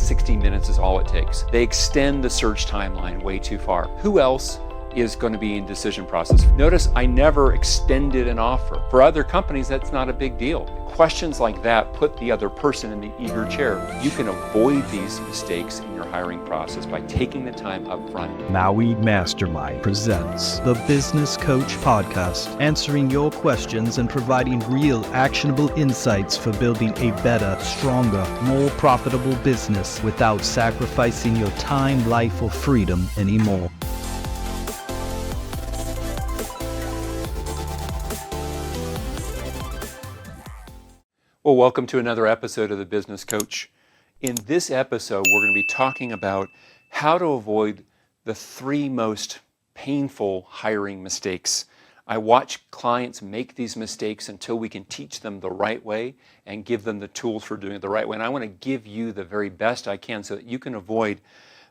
60 minutes is all it takes. They extend the search timeline way too far. Who else is going to be in decision process? Notice I never extended an offer. For other companies, that's not a big deal. Questions like that put the other person in the eager chair. You can avoid these mistakes in your hiring process by taking the time up front. Maui Mastermind presents the Business Coach Podcast, answering your questions and providing real actionable insights for building a better, stronger, more profitable business without sacrificing your time, life, or freedom anymore. Well, welcome to another episode of The Business Coach. In this episode, we're going to be talking about how to avoid the three most painful hiring mistakes. I watch clients make these mistakes until we can teach them the right way and give them the tools for doing it the right way. And I want to give you the very best I can so that you can avoid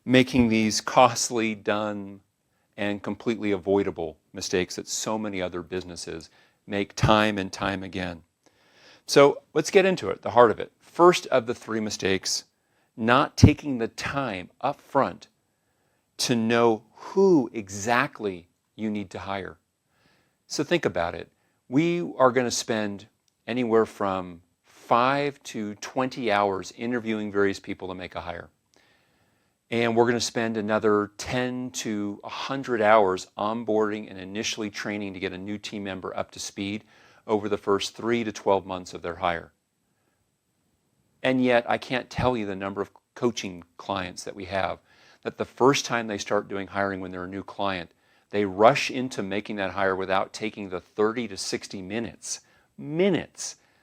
making these costly, dumb, and completely avoidable mistakes that so many other businesses make time and time again. So let's get into it, the heart of it. First of the three mistakes, not taking the time up front to know who exactly you need to hire. So think about it. We are going to spend anywhere from 5 to 20 hours interviewing various people to make a hire. And we're going to spend another 10 to 100 hours onboarding and initially training to get a new team member up to speed over the first 3 to 12 months of their hire. And yet, I can't tell you the number of coaching clients that we have that the first time they start doing hiring when they're a new client, they rush into making that hire without taking the 30 to 60 minutes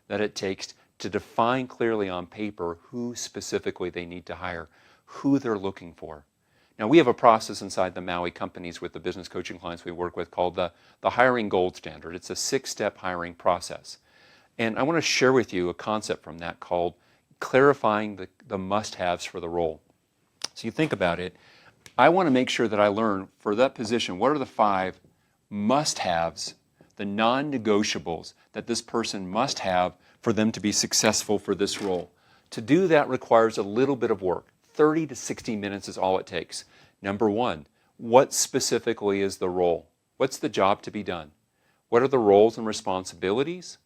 that it takes to define clearly on paper who specifically they need to hire, who they're looking for. Now, we have a process inside the Maui companies with the business coaching clients we work with called the hiring gold standard. It's a 6-step hiring process. And I want to share with you a concept from that called clarifying the must-haves for the role. So you think about it. I want to make sure that I learn for that position, what are the 5 must-haves, the non-negotiables that this person must have for them to be successful for this role. To do that requires a little bit of work. 30 to 60 minutes is all it takes. Number 1, what specifically is the role? What's the job to be done? What are the roles and responsibilities?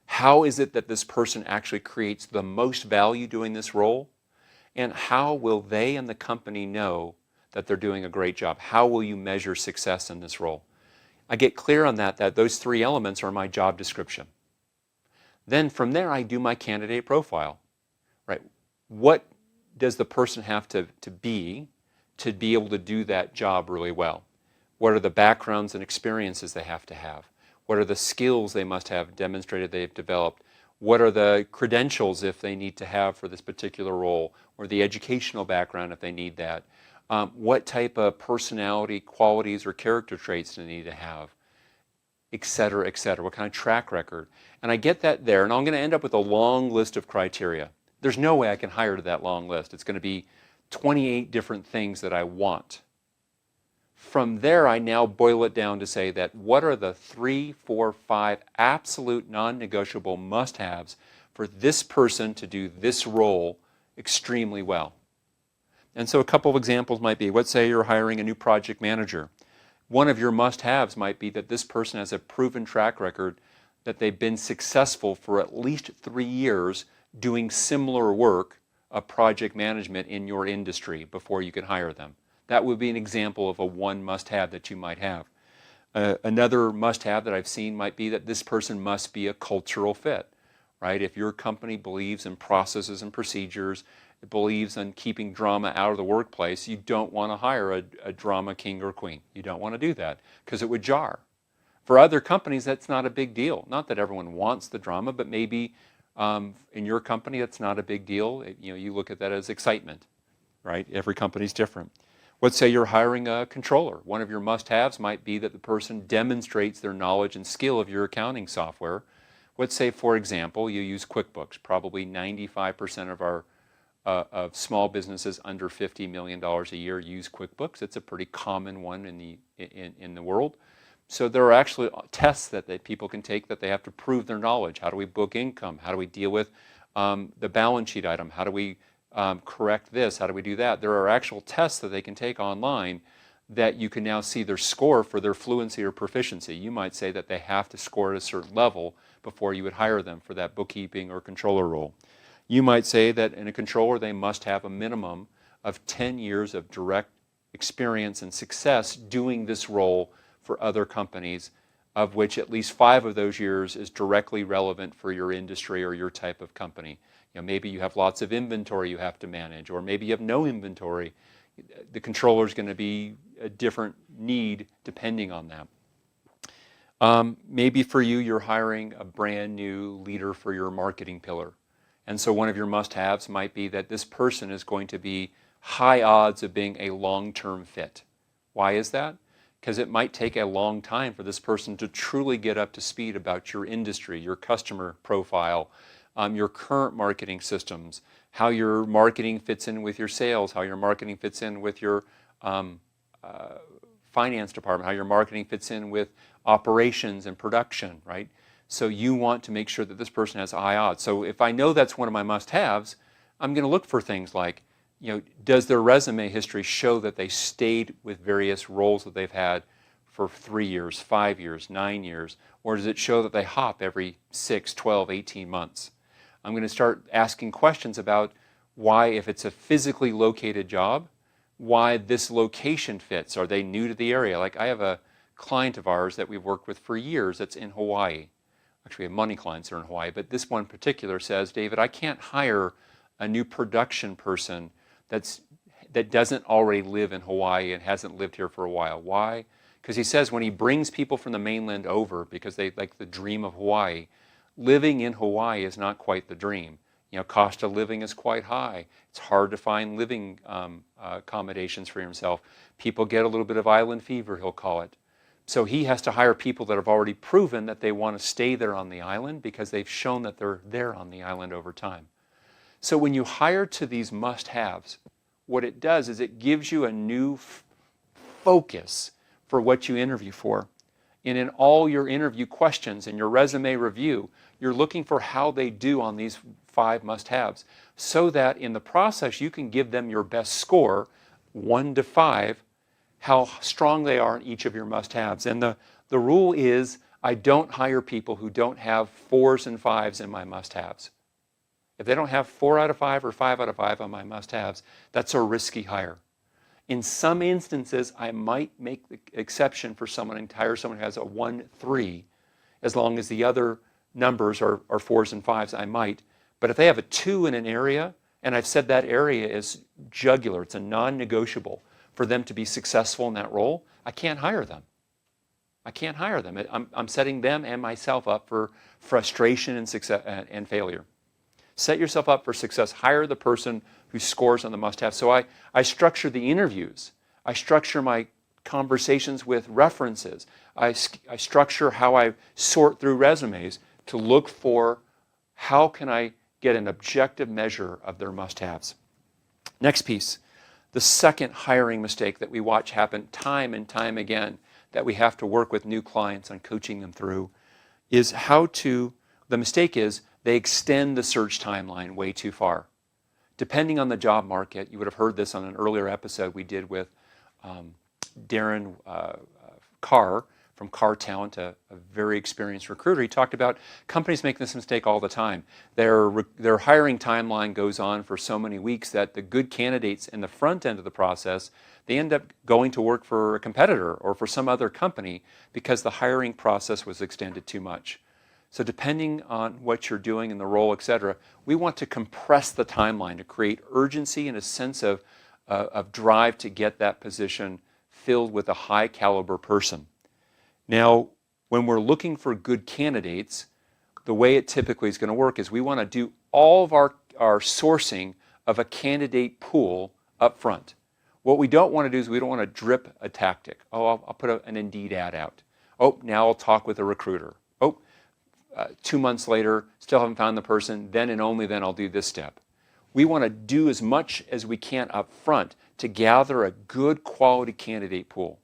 How is it that this person actually creates the most value doing this role? And how will they and the company know that they're doing a great job? How will you measure success in this role? I get clear on that those 3 elements are my job description. Then from there, I do my candidate profile, right? What does the person have to be able to do that job really well? What are the backgrounds and experiences they have to have? What are the skills they must have demonstrated they've developed? What are the credentials if they need to have for this particular role, or the educational background if they need that? What type of personality qualities or character traits do they need to have? Et cetera, et cetera. What kind of track record? And I get that there, and I'm going to end up with a long list of criteria. There's no way I can hire to that long list. It's going to be 28 different things that I want. From there, I now boil it down to say that what are the 3, 4, 5 absolute non-negotiable must-haves for this person to do this role extremely well. And so a couple of examples might be, let's say you're hiring a new project manager. One of your must-haves might be that this person has a proven track record that they've been successful for at least 3 years doing similar work of project management in your industry before you can hire them. That would be an example of a one must-have that you might have. Another must-have that I've seen might be that this person must be a cultural fit, right? If your company believes in processes and procedures, it believes in keeping drama out of the workplace, you don't want to hire a drama king or queen. You don't want to do that because it would jar. For other companies, that's not a big deal. Not that everyone wants the drama, but maybe in your company, that's not a big deal. You look at that as excitement, right? Every company's different. Let's say you're hiring a controller. One of your must-haves might be that the person demonstrates their knowledge and skill of your accounting software. Let's say, for example, you use QuickBooks. Probably 95% of our of small businesses under $50 million a year use QuickBooks. It's a pretty common one in the world. So there are actually tests that people can take that they have to prove their knowledge. How do we book income? How do we deal with the balance sheet item? How do we correct this? How do we do that? There are actual tests that they can take online that you can now see their score for their fluency or proficiency. You might say that they have to score at a certain level before you would hire them for that bookkeeping or controller role. You might say that in a controller they must have a minimum of 10 years of direct experience and success doing this role for other companies, of which at least 5 of those years is directly relevant for your industry or your type of company. Maybe you have lots of inventory you have to manage, or maybe you have no inventory. The controller is going to be a different need depending on that. Maybe for you, you're hiring a brand new leader for your marketing pillar. And so one of your must-haves might be that this person is going to be high odds of being a long-term fit. Why is that? Because it might take a long time for this person to truly get up to speed about your industry, your customer profile, your current marketing systems, how your marketing fits in with your sales, how your marketing fits in with your finance department, how your marketing fits in with operations and production, right? So you want to make sure that this person has high odds. So if I know that's one of my must-haves, I'm going to look for things like, does their resume history show that they stayed with various roles that they've had for 3 years, 5 years, 9 years, or does it show that they hop every 6, 12, 18 months? I'm going to start asking questions about why, if it's a physically located job, why this location fits. Are they new to the area? Like I have a client of ours that we've worked with for years that's in Hawaii. Actually, we have money clients that are in Hawaii, but this one in particular says, David, I can't hire a new production person that doesn't already live in Hawaii and hasn't lived here for a while. Why? Because he says when he brings people from the mainland over, because they like the dream of Hawaii, living in Hawaii is not quite the dream. Cost of living is quite high. It's hard to find living accommodations for himself. People get a little bit of island fever, he'll call it. So he has to hire people that have already proven that they want to stay there on the island because they've shown that they're there on the island over time. So when you hire to these must-haves, what it does is it gives you a new focus for what you interview for. And in all your interview questions and your resume review, you're looking for how they do on these 5 must-haves so that in the process you can give them your best score, 1 to 5, how strong they are in each of your must-haves. And the rule is I don't hire people who don't have 4s and 5s in my must-haves. If they don't have 4 out of 5 or 5 out of 5 on my must-haves, that's a risky hire. In some instances, I might make the exception for someone and hire someone who has a 1-3, as long as the other numbers are 4s and 5s, I might. But if they have a 2 in an area, and I've said that area is jugular, it's a non-negotiable for them to be successful in that role, I can't hire them. I can't hire them. I'm setting them and myself up for frustration and success and failure. Set yourself up for success. Hire the person who scores on the must-have. So I structure the interviews. I structure my conversations with references. I structure how I sort through resumes to look for how can I get an objective measure of their must-haves. Next piece, the second hiring mistake that we watch happen time and time again that we have to work with new clients on coaching them through is the mistake is they extend the search timeline way too far. Depending on the job market, you would have heard this on an earlier episode we did with Darren Carr from Carr Talent, a very experienced recruiter. He talked about companies make this mistake all the time. Their hiring timeline goes on for so many weeks that the good candidates in the front end of the process, they end up going to work for a competitor or for some other company because the hiring process was extended too much. So depending on what you're doing in the role, etc., we want to compress the timeline to create urgency and a sense of drive to get that position filled with a high caliber person. Now, when we're looking for good candidates, the way it typically is going to work is we want to do all of our sourcing of a candidate pool up front. What we don't want to do is we don't want to drip a tactic. Oh, I'll put an Indeed ad out. Oh, now I'll talk with a recruiter. 2 months later, still haven't found the person, then and only then I'll do this step. We want to do as much as we can up front to gather a good quality candidate pool.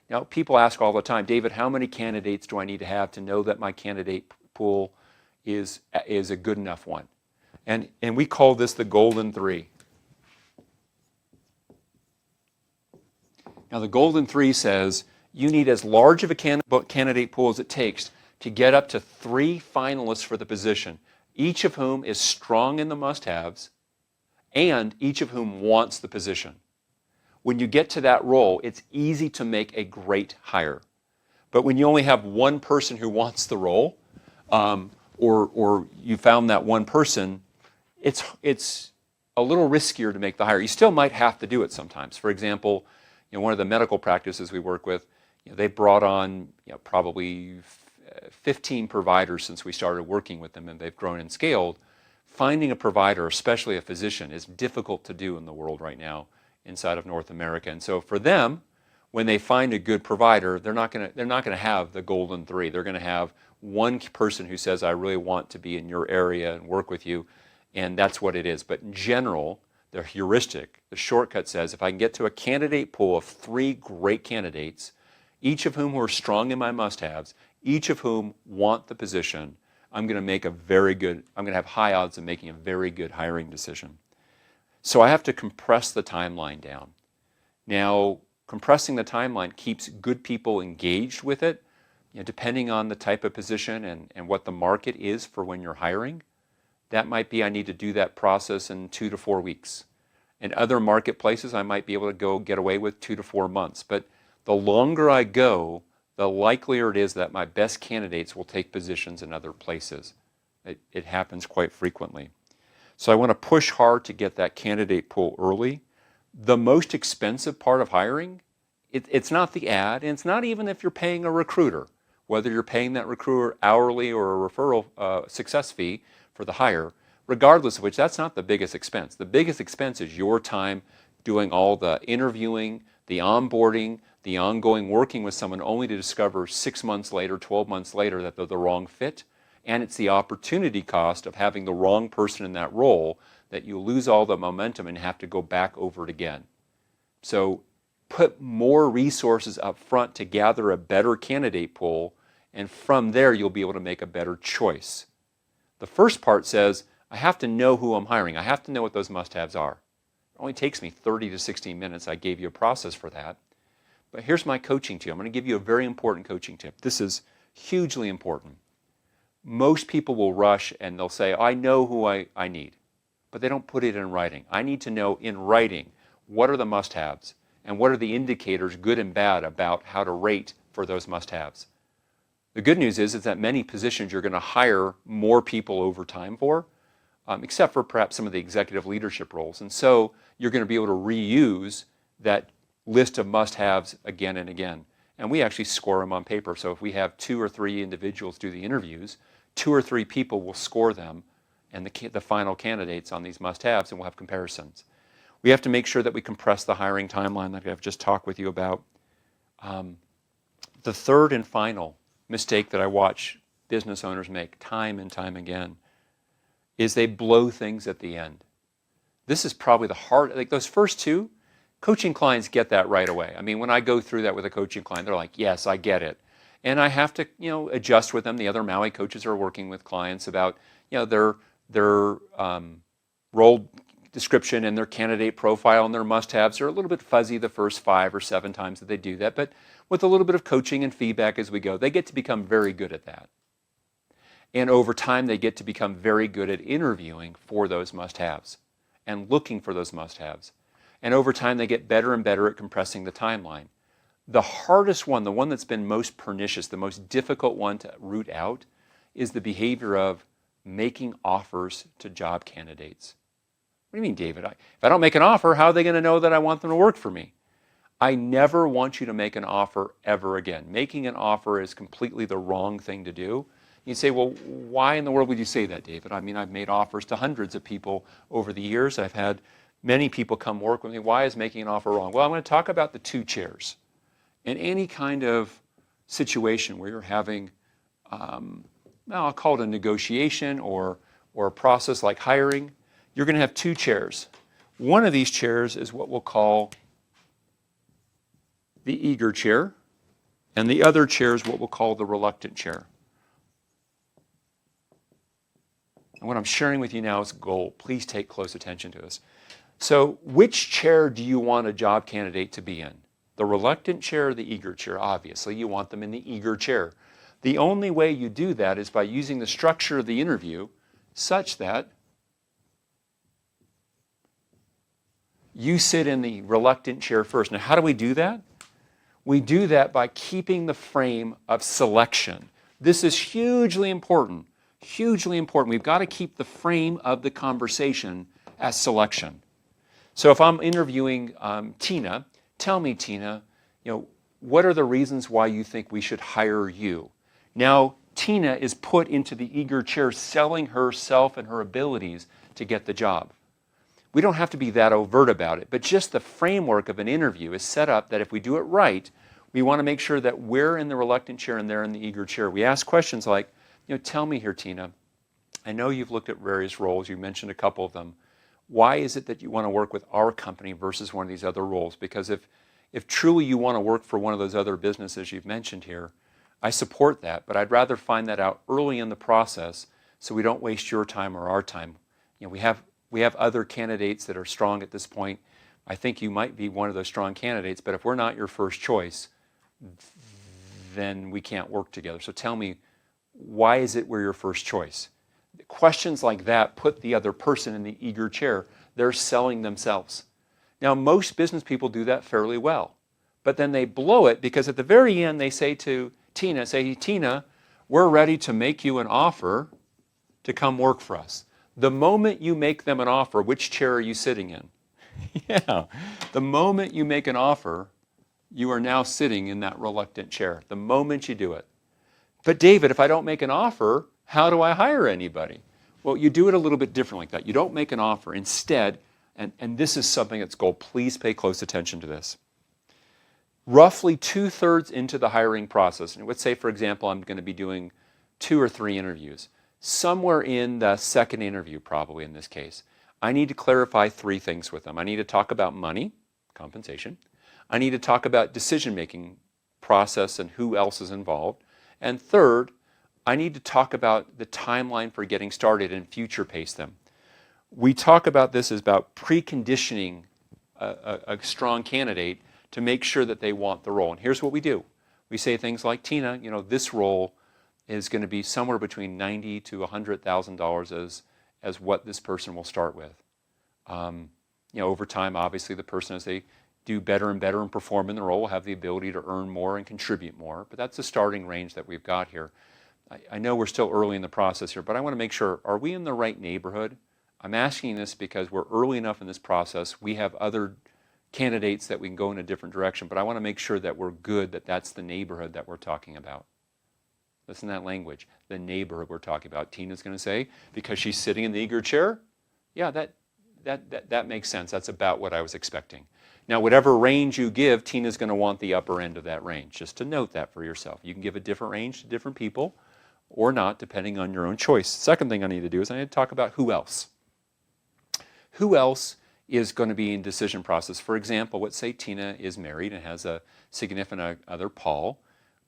Now, people ask all the time, David, how many candidates do I need to have to know that my candidate pool is a good enough one? And we call this the golden 3. Now, the Golden Three says you need as large of a candidate pool as it takes to get up to 3 finalists for the position, each of whom is strong in the must-haves and each of whom wants the position. When you get to that role, it's easy to make a great hire. But when you only have one person who wants the role, or you found that one person, it's a little riskier to make the hire. You still might have to do it sometimes. For example, one of the medical practices we work with, they brought on probably 15 providers since we started working with them, and they've grown and scaled. Finding a provider, especially a physician, is difficult to do in the world right now inside of North America. And so for them, when they find a good provider, they're not going to have the Golden Three. They're going to have one person who says, I really want to be in your area and work with you, and that's what it is. But in general, the heuristic, the shortcut says, if I can get to a candidate pool of 3 great candidates, each of whom are strong in my must-haves, each of whom want the position, I'm going to have high odds of making a very good hiring decision. So I have to compress the timeline down. Now, compressing the timeline keeps good people engaged with it, depending on the type of position and what the market is for when you're hiring. That might be I need to do that process in 2 to 4 weeks. In other marketplaces, I might be able to get away with 2 to 4 months. But the longer I go, the likelier it is that my best candidates will take positions in other places. It happens quite frequently. So I want to push hard to get that candidate pool early. The most expensive part of hiring, it's not the ad, and it's not even if you're paying a recruiter, whether you're paying that recruiter hourly or a referral success fee for the hire, regardless of which, that's not the biggest expense. The biggest expense is your time doing all the interviewing, the onboarding, the ongoing working with someone only to discover 6 months later, 12 months later that they're the wrong fit. And it's the opportunity cost of having the wrong person in that role that you lose all the momentum and have to go back over it again. So put more resources up front to gather a better candidate pool, and from there you'll be able to make a better choice. The first part says, I have to know who I'm hiring. I have to know what those must-haves are. It only takes me 30 to 60 minutes. I gave you a process for that. But here's my coaching tip. I'm going to give you a very important coaching tip. This is hugely important. Most people will rush and they'll say, I know who I need, but they don't put it in writing. I need to know in writing what are the must-haves and what are the indicators, good and bad, about how to rate for those must-haves. The good news is that many positions you're going to hire more people over time for, except for perhaps some of the executive leadership roles. And so you're going to be able to reuse that list of must-haves again and again. And we actually score them on paper. So if we have 2 or 3 individuals do the interviews, 2 or 3 people will score them and the final candidates on these must-haves, and we'll have comparisons. We have to make sure that we compress the hiring timeline like I've just talked with you about. The third and final mistake that I watch business owners make time and time again is they blow things at the end. This is probably the hard, like those first 2, coaching clients get that right away. I mean, when I go through that with a coaching client, they're like, yes, I get it. And I have to, adjust with them. The other Maui coaches are working with clients about, their role description and their candidate profile and their must-haves are a little bit fuzzy the first 5 or 7 times that they do that. But with a little bit of coaching and feedback as we go, they get to become very good at that. And over time, they get to become very good at interviewing for those must-haves and looking for those must-haves. And over time, they get better and better at compressing the timeline. The hardest one, the one that's been most pernicious, the most difficult one to root out, is the behavior of making offers to job candidates. What do you mean, David? If I don't make an offer, how are they going to know that I want them to work for me? I never want you to make an offer ever again. Making an offer is completely the wrong thing to do. You say, well, why in the world would you say that, David? I mean, I've made offers to hundreds of people over the years. I've had many people come work with me. Why is making an offer wrong? Well, I'm going to talk about the 2 chairs. In any kind of situation where you're having, I'll call it a negotiation or a process like hiring, you're going to have 2 chairs. One of these chairs is what we'll call the eager chair, and the other chair is what we'll call the reluctant chair. And what I'm sharing with you now is gold. Please take close attention to this. So which chair do you want a job candidate to be in? The reluctant chair or the eager chair? Obviously, you want them in the eager chair. The only way you do that is by using the structure of the interview such that you sit in the reluctant chair first. Now, how do we do that? We do that by keeping the frame of selection. This is hugely important, hugely important. We've got to keep the frame of the conversation as selection. So if I'm interviewing Tina, tell me, Tina, what are the reasons why you think we should hire you? Now, Tina is put into the eager chair, selling herself and her abilities to get the job. We don't have to be that overt about it, but just the framework of an interview is set up that if we do it right, we want to make sure that we're in the reluctant chair and they're in the eager chair. We ask questions like, tell me here, Tina, I know you've looked at various roles, you mentioned a couple of them. Why is it that you want to work with our company versus one of these other roles? Because if truly you want to work for one of those other businesses you've mentioned here, I support that, but I'd rather find that out early in the process so we don't waste your time or our time. We have other candidates that are strong at this point. I think you might be one of those strong candidates, but if we're not your first choice, then we can't work together. So tell me, why is it we're your first choice? Questions like that put the other person in the eager chair. They're selling themselves. Now, most business people do that fairly well, but then they blow it because at the very end they say to Tina, hey, Tina, we're ready to make you an offer to come work for us. The moment you make them an offer, which chair are you sitting in? Yeah, the moment you make an offer, you are now sitting in that reluctant chair, the moment you do it. But David, if I don't make an offer, how do I hire anybody? Well, you do it a little bit different like that. You don't make an offer. Instead, and this is something that's gold, please pay close attention to this. Roughly 2/3 into the hiring process, and let's say, for example, I'm going to be doing 2 or 3 interviews. Somewhere in the second interview, probably in this case, I need to clarify 3 things with them. I need to talk about money, compensation. I need to talk about decision-making process and who else is involved. And third, I need to talk about the timeline for getting started and future pace them. We talk about this as about preconditioning a strong candidate to make sure that they want the role. And here's what we do. We say things like, Tina, this role is going to be somewhere between $90,000 to $100,000 as what this person will start with. Over time, obviously, the person, as they do better and better and perform in the role, will have the ability to earn more and contribute more. But that's the starting range that we've got here. I know we're still early in the process here, but I want to make sure, are we in the right neighborhood? I'm asking this because we're early enough in this process. We have other candidates that we can go in a different direction, but I want to make sure that we're good, that that's the neighborhood that we're talking about. Listen to that language, the neighborhood we're talking about. Tina's going to say, because she's sitting in the eager chair, yeah, that makes sense. That's about what I was expecting. Now, whatever range you give, Tina's going to want the upper end of that range, just to note that for yourself. You can give a different range to different people or not, depending on your own choice. Second thing I need to do is I need to talk about who else. Who else is going to be in decision process? For example, let's say Tina is married and has a significant other, Paul.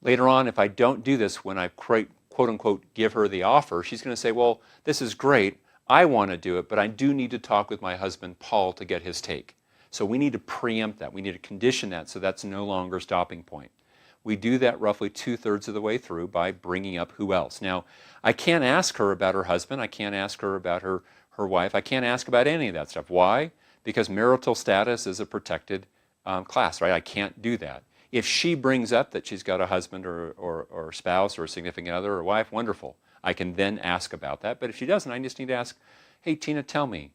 Later on, if I don't do this when I quote unquote give her the offer, she's going to say, well, this is great. I want to do it, but I do need to talk with my husband, Paul, to get his take. So we need to preempt that. We need to condition that so that's no longer a stopping point. We do that roughly 2/3 of the way through by bringing up who else. Now, I can't ask her about her husband. I can't ask her about her wife. I can't ask about any of that stuff. Why? Because marital status is a protected class, right? I can't do that. If she brings up that she's got a husband or spouse or a significant other or wife, wonderful. I can then ask about that. But if she doesn't, I just need to ask, hey, Tina, tell me,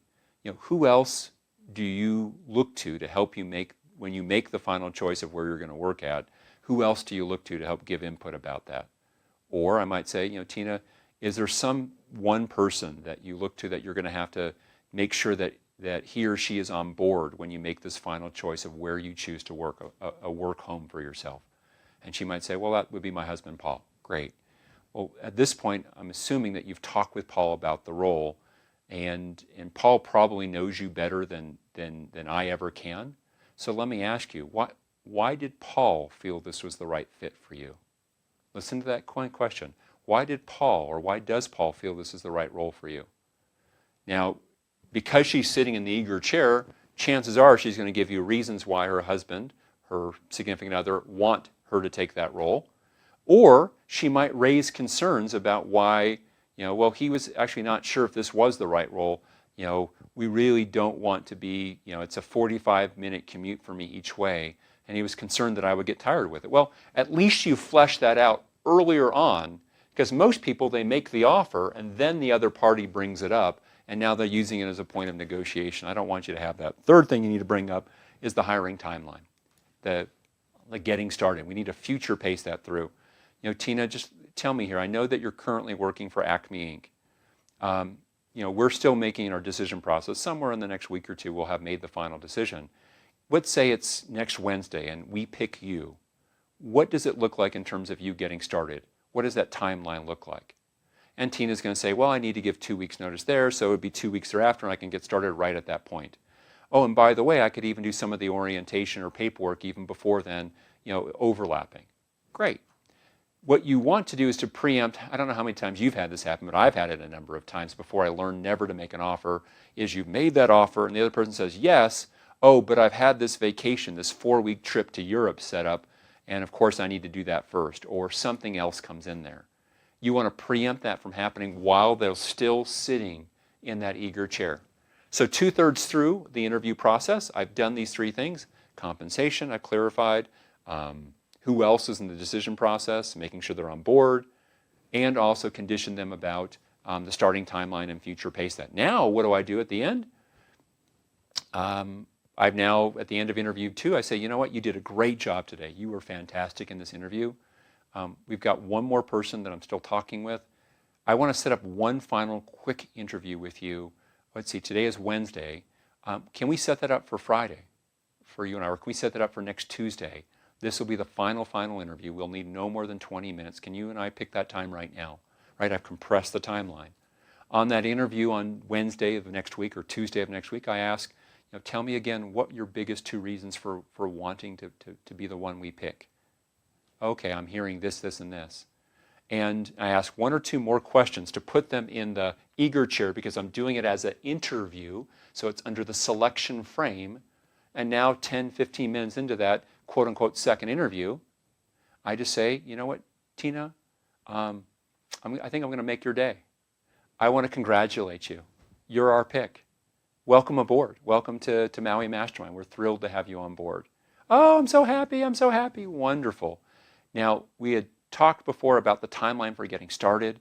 who else do you look to help you make, when you make the final choice of where you're going to work at, who else do you look to help give input about that? Or I might say, Tina, is there some one person that you look to that you're going to have to make sure that he or she is on board when you make this final choice of where you choose to work, a work home for yourself? And she might say, well, that would be my husband, Paul. Great. Well, at this point, I'm assuming that you've talked with Paul about the role, and Paul probably knows you better than I ever can. So let me ask you, why did Paul feel this was the right fit for you? Listen to that question. Why did Paul, or why does Paul feel this is the right role for you? Now, because she's sitting in the eager chair, chances are she's going to give you reasons why her husband her significant other want her to take that role. Or she might raise concerns about why, well, he was actually not sure if this was the right role. We really don't want to be, it's a 45-minute commute for me each way. And he was concerned that I would get tired with it. Well, at least you flesh that out earlier on, because most people, they make the offer and then the other party brings it up, and now they're using it as a point of negotiation. I don't want you to have that. Third thing you need to bring up is the hiring timeline, the getting started. We need to future pace that through. Tina, just tell me here, I know that you're currently working for Acme Inc. We're still making our decision process. Somewhere in the next week or two, we'll have made the final decision. Let's say it's next Wednesday and we pick you. What does it look like in terms of you getting started? What does that timeline look like? And Tina's going to say, well, I need to give 2 weeks notice there, so it would be 2 weeks thereafter, and I can get started right at that point. Oh, and by the way, I could even do some of the orientation or paperwork even before then, overlapping. Great. What you want to do is to preempt, I don't know how many times you've had this happen, but I've had it a number of times before I learned never to make an offer, is you've made that offer and the other person says, yes, oh, but I've had this vacation, this 4-week trip to Europe set up, and of course I need to do that first, or something else comes in there. You want to preempt that from happening while they're still sitting in that eager chair. So 2/3 through the interview process, I've done these 3 things. Compensation, I clarified. Who else is in the decision process, making sure they're on board, and also condition them about the starting timeline and future pace that. Now, what do I do at the end? I've now, at the end of interview 2, I say, you know what, you did a great job today. You were fantastic in this interview. We've got one more person that I'm still talking with. I want to set up one final quick interview with you. Let's see, today is Wednesday. Can we set that up for Friday for you and I? Or can we set that up for next Tuesday? This will be the final interview. We'll need no more than 20 minutes. Can you and I pick that time right now? Right, I've compressed the timeline. On that interview on Wednesday of next week or Tuesday of next week, I ask, tell me again what your biggest 2 reasons for wanting to be the one we pick. Okay, I'm hearing this, this, and this. And I ask 1 or 2 more questions to put them in the eager chair because I'm doing it as an interview, so it's under the selection frame. And now 10, 15 minutes into that quote-unquote second interview, I just say, you know what, Tina, I think I'm going to make your day. I want to congratulate you. You're our pick. Welcome aboard. Welcome to Maui Mastermind. We're thrilled to have you on board. Oh, I'm so happy. I'm so happy. Wonderful. Now, we had talked before about the timeline for getting started.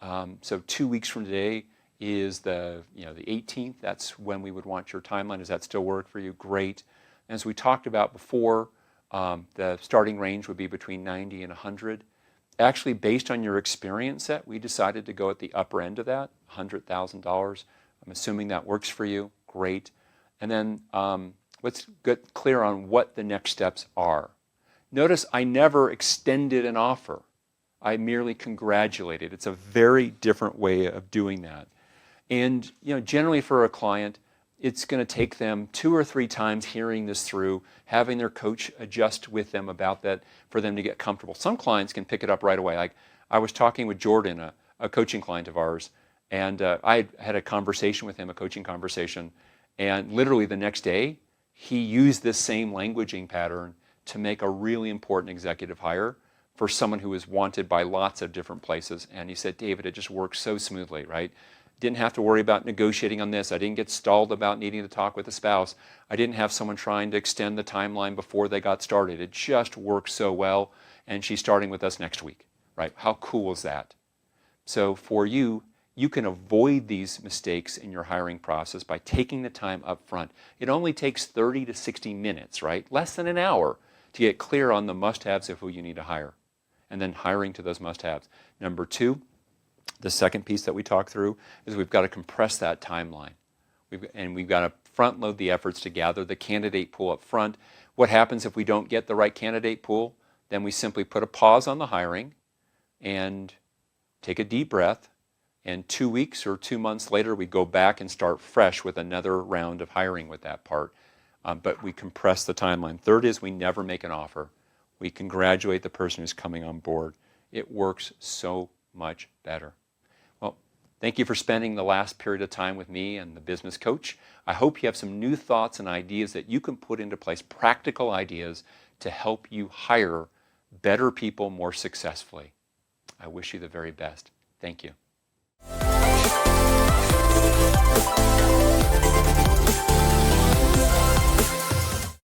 So 2 weeks from today is the 18th. That's when we would want your timeline. Does that still work for you? Great. As we talked about before, the starting range would be between 90 and 100. Actually, based on your experience set, we decided to go at the upper end of that, $100,000. I'm assuming that works for you. Great. And then let's get clear on what the next steps are. Notice I never extended an offer. I merely congratulated. It's a very different way of doing that. And generally for a client, it's going to take them 2 or 3 times hearing this through, having their coach adjust with them about that for them to get comfortable. Some clients can pick it up right away. Like I was talking with Jordan, a coaching client of ours, and I had a conversation with him, a coaching conversation, and literally the next day, he used this same languaging pattern to make a really important executive hire for someone who was wanted by lots of different places. And he said, David, it just works so smoothly, right? Didn't have to worry about negotiating on this. I didn't get stalled about needing to talk with a spouse. I didn't have someone trying to extend the timeline before they got started. It just worked so well, and she's starting with us next week, right? How cool is that? So for you, you can avoid these mistakes in your hiring process by taking the time up front. It only takes 30 to 60 minutes, right? Less than an hour to get clear on the must-haves of who you need to hire, and then hiring to those must-haves. Number 2, the second piece that we talk through is we've got to compress that timeline. We've got to front load the efforts to gather the candidate pool up front. What happens if we don't get the right candidate pool? Then we simply put a pause on the hiring and take a deep breath. And 2 weeks or 2 months later, we go back and start fresh with another round of hiring with that part. But we compress the timeline. Third is we never make an offer. We congratulate the person who's coming on board. It works so much better. Well, Thank you for spending the last period of time with me and the Business Coach. I hope you have some new thoughts and ideas that you can put into place, practical ideas to help you hire better people more successfully. I wish you the very best. Thank you.